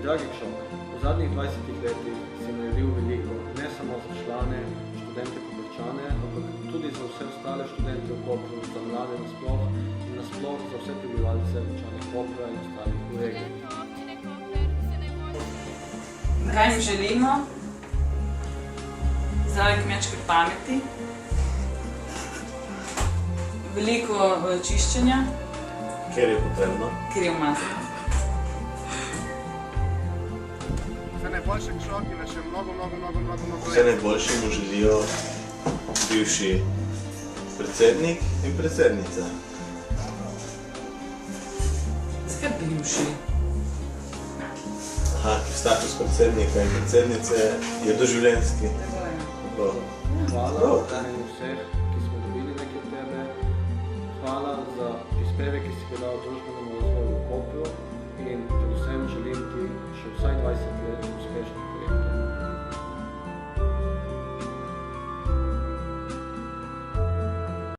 Dragi Kšok, v zadnjih 20 letih si naredil veliko, ne samo za člane, študente Koprčane, ampak tudi za vse ostale študente v Kopru, za mlade nasploh in nasploh za vse prebivalce občane Kopra in ostalih v regiji. Kaj jim želimo? Zdrave kmečke pameti, veliko čiščenja, Ker je potrebno. Ker je umazano. Vse najboljše Kšok in še mnogo Vse najboljše mu želijo bivši predsednik in predsednica. Zakaj bivši? Aha, ker status predsednika in predsednice je doživljenjski. Hvala v vseh, ki smo dobili nekaj od tebe. Hvala za prispevek, ki si ga dal družbenemu razvoju v Kopru in predvsem želim ti še vsaj 20 let uspešnih.